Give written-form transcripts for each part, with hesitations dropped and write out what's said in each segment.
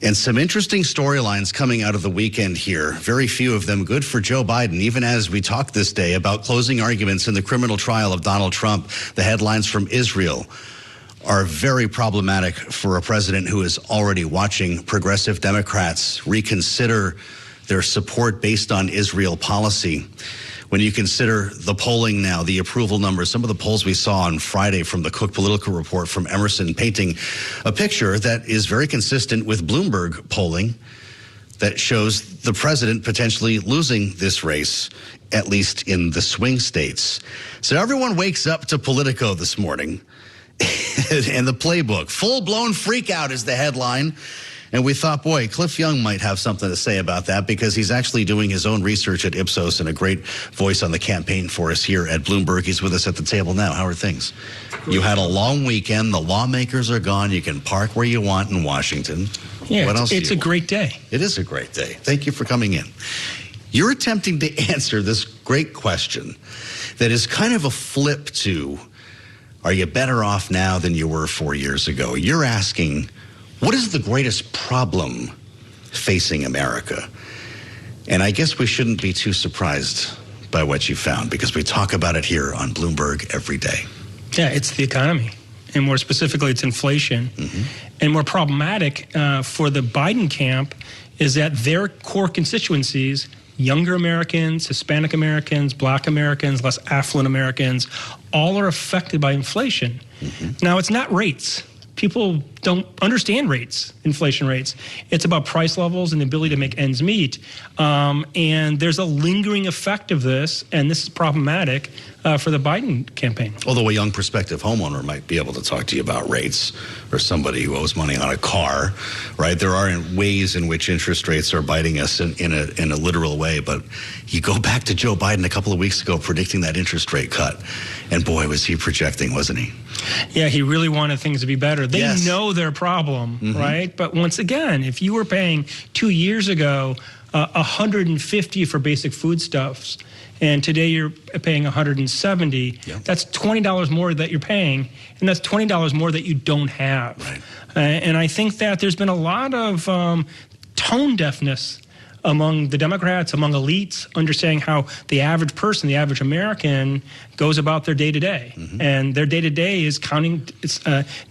And some interesting storylines coming out of the weekend here. Very few of them good for Joe Biden. Even as we talk this day about closing arguments in the criminal trial of Donald Trump, the headlines from Israel are very problematic for a president who is already watching progressive Democrats reconsider their support based on Israel policy. When you consider the polling now, the approval numbers, some of the polls we saw on Friday from the Cook Political Report from Emerson painting a picture that is very consistent with Bloomberg polling that shows the president potentially losing this race, at least in the swing states. So everyone wakes up to Politico this morning and the playbook. Full-blown freakout is the headline. And we thought, boy, Cliff Young might have something to say about that because he's actually doing his own research at Ipsos and a great voice on the campaign for us here at Bloomberg. He's with us at the table now. How are things? You had a long weekend. The lawmakers are gone. You can park where you want in Washington. Yeah, what else? It's a great day. It is a great day. Thank you for coming in. You're attempting to answer this great question that is kind of a flip to, are you better off now than you were 4 years ago? You're asking, what is the greatest problem facing America? And I guess we shouldn't be too surprised by what you found because we talk about it here on Bloomberg every day. Yeah, it's the economy. And more specifically, it's inflation. Mm-hmm. And more problematic for the Biden camp is that their core constituencies, younger Americans, Hispanic Americans, Black Americans, less affluent Americans, all are affected by inflation. Mm-hmm. Now, it's not rates. People don't understand rates, inflation rates. It's about price levels and the ability to make ends meet. And there's a lingering effect of this, and this is problematic for the Biden campaign. Although a young prospective homeowner might be able to talk to you about rates, or somebody who owes money on a car, right? There are ways in which interest rates are biting us in a literal way. But you go back to Joe Biden a couple of weeks ago predicting that interest rate cut, and boy, was he projecting, wasn't he? Yeah, he really wanted things to be better. They Yes. know their problem, Mm-hmm. right? But once again, if you were paying 2 years ago $150 for basic foodstuffs, and today you're paying $170, yeah. That's $20 more that you're paying, and that's $20 more that you don't have. Right. And I think that there's been a lot of tone deafness among the Democrats, among elites, understanding how the average person, the average American, goes about their day-to-day. Mm-hmm. And their day-to-day is counting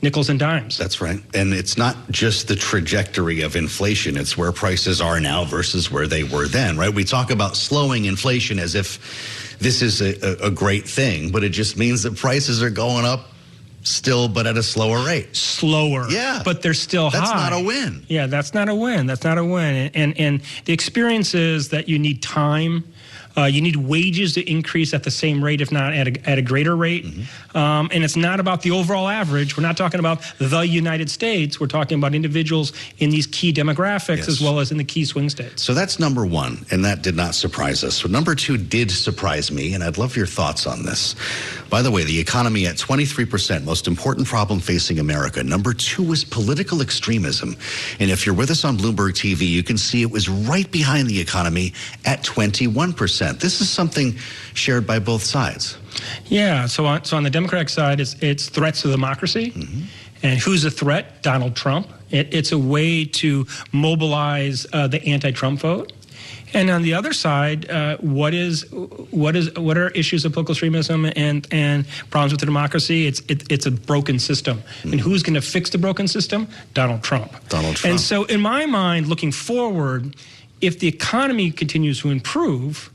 nickels and dimes. That's right. And it's not just the trajectory of inflation. It's where prices are now versus where they were then, right? We talk about slowing inflation as if this is a great thing, but it just means that prices are going up still, but at a slower rate. Slower. Yeah. But they're still high. That's not a win. Yeah, that's not a win. That's not a win. And the experience is that you need time. You need wages to increase at the same rate, if not at a greater rate. Mm-hmm. And it's not about the overall average. We're not talking about the United States. We're talking about individuals in these key demographics, yes, as well as in the key swing states. So that's number one, and that did not surprise us. So number two did surprise me, and I'd love your thoughts on this. By the way, the economy at 23%, most important problem facing America. Number two is political extremism. And if you're with us on Bloomberg TV, you can see it was right behind the economy at 21%. This is something shared by both sides. Yeah, so on the Democratic side, it's threats to democracy. Mm-hmm. And who's a threat? Donald Trump. It's a way to mobilize the anti-Trump vote. And on the other side, what are issues of political extremism and problems with the democracy? It's a broken system. Mm-hmm. And who's going to fix the broken system? Donald Trump. Donald Trump. And so in my mind, looking forward, if the economy continues to improve,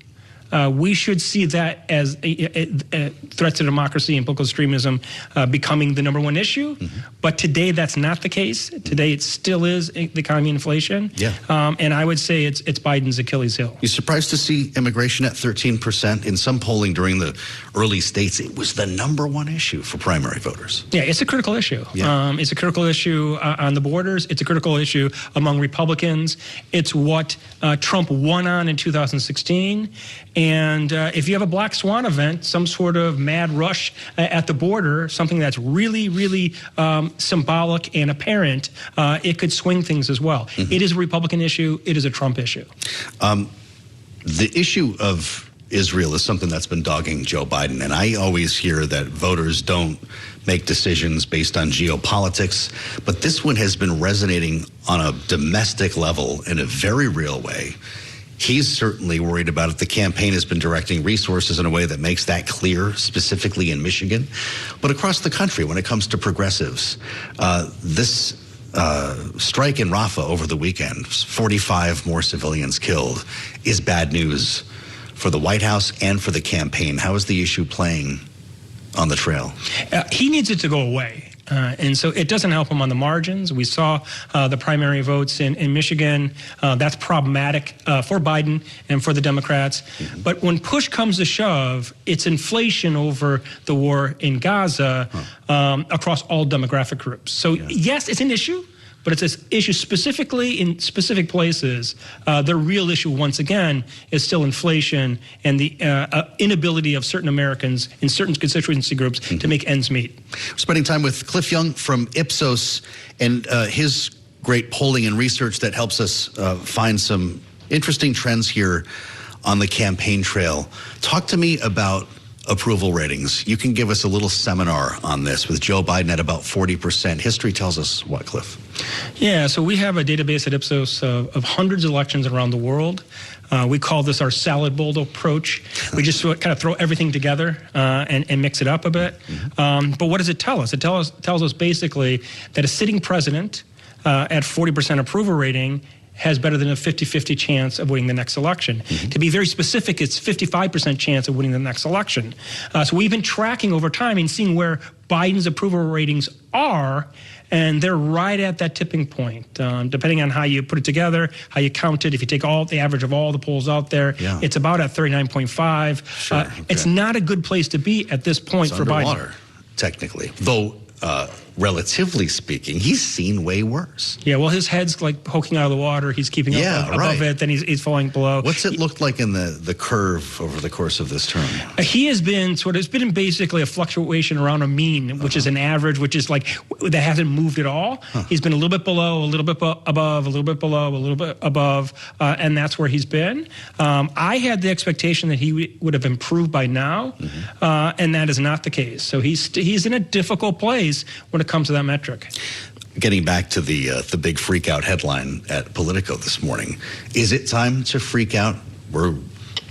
we should see that as a threat to democracy and political extremism becoming the number one issue. Mm-hmm. But today, that's not the case. Today, it still is the economy and inflation. Yeah. And I would say it's Biden's Achilles heel. You surprised to see immigration at 13%? In some polling during the early states, it was the number one issue for primary voters. Yeah, it's a critical issue. Yeah. It's a critical issue on the borders. It's a critical issue among Republicans. It's what Trump won on in 2016. And if you have a black swan event, some sort of mad rush at the border, something that's really, really symbolic and apparent, it could swing things as well. Mm-hmm. It is a Republican issue. It is a Trump issue. The issue of Israel is something that's been dogging Joe Biden. And I always hear that voters don't make decisions based on geopolitics. But this one has been resonating on a domestic level in a very real way. He's certainly worried about it. The campaign has been directing resources in a way that makes that clear, specifically in Michigan. But across the country, when it comes to progressives, this strike in Rafah over the weekend, 45 more civilians killed, is bad news for the White House and for the campaign. How is the issue playing on the trail? He needs it to go away. And so it doesn't help him on the margins. We saw the primary votes in Michigan. That's problematic for Biden and for the Democrats. Mm-hmm. But when push comes to shove, it's inflation over the war in Gaza across all demographic groups. So yes, it's an issue. But it's an issue specifically in specific places. The real issue, once again, is still inflation and the inability of certain Americans in certain constituency groups to make ends meet. We're spending time with Cliff Young from Ipsos and his great polling and research that helps us find some interesting trends here on the campaign trail. Talk to me about approval ratings. You can give us a little seminar on this with Joe Biden at about 40%. History tells us what, Cliff? Yeah, so we have a database at Ipsos of hundreds of elections around the world. We call this our salad bowl approach. We just kind of throw everything together and mix it up a bit. But what does it tell us? It tells us basically that a sitting president at 40% approval rating has better than a 50-50 chance of winning the next election. To be very specific, it's 55% chance of winning the next election. So we've been tracking over time and seeing where Biden's approval ratings are, and they're right at that tipping point. Depending on how you put it together, how you count it, if you take the average of all the polls out there, it's about at 39.5. Sure, okay. It's not a good place to be at this point it's for underwater, Biden. Technically, though. Relatively speaking, he's seen way worse. Yeah, well, his head's like poking out of the water. He's keeping up above it, then he's falling below. What's it looked like in the curve over the course of this term? He has been it's been basically a fluctuation around a mean, which is an average, which is like that hasn't moved at all. He's been a little bit below, a little bit above, a little bit below, a little bit above, and that's where he's been. I had the expectation that he would have improved by now, and that is not the case. So he's in a difficult place when it comes to that metric. Getting back to the big freak out headline at Politico this morning, is it time to freak out? We're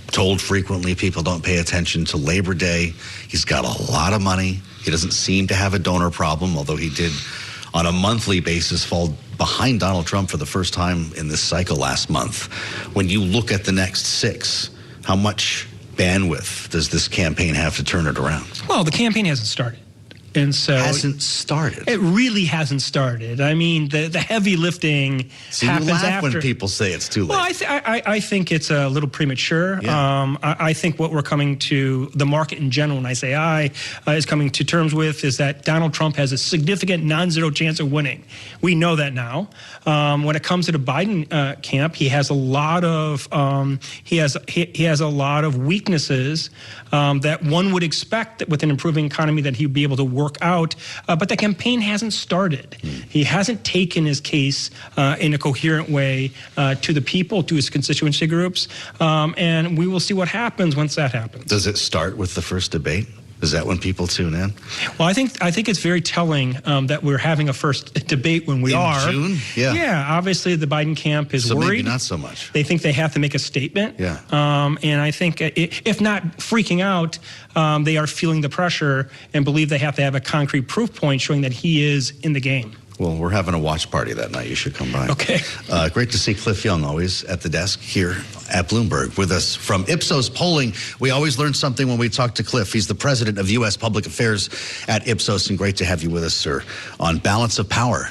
told frequently people don't pay attention to Labor Day. He's got a lot of money. He doesn't seem to have a donor problem, although he did on a monthly basis fall behind Donald Trump for the first time in this cycle last month. When you look at the next 6, how much bandwidth does this campaign have to turn it around? Well, the campaign hasn't started. And so hasn't started. It really hasn't started. I mean, the heavy lifting happens you laugh after. when people say it's too late. Well, I think it's a little premature. Yeah. I think what we're coming to, the market in general, when I say is coming to terms with, is that Donald Trump has a significant non-zero chance of winning. We know that now. When it comes to the Biden camp, he has a lot of he has a lot of weaknesses that one would expect that with an improving economy that he'd be able to work out, but the campaign hasn't started. He hasn't taken his case in a coherent way to the people, to his constituency groups, and we will see what happens once that happens. Does it start with the first debate? Is that when people tune in? Well, I think it's very telling that we're having a first debate when we are. In June? Yeah. Yeah, obviously the Biden camp is worried. Maybe not so much. They think they have to make a statement. Yeah. And I think if not freaking out, they are feeling the pressure and believe they have to have a concrete proof point showing that he is in the game. Well, we're having a watch party that night. You should come by. Okay. Great to see Cliff Young always at the desk here at Bloomberg with us from Ipsos polling. We always learn something when we talk to Cliff. He's the president of U.S. Public Affairs at Ipsos, and great to have you with us, sir, on balance of power.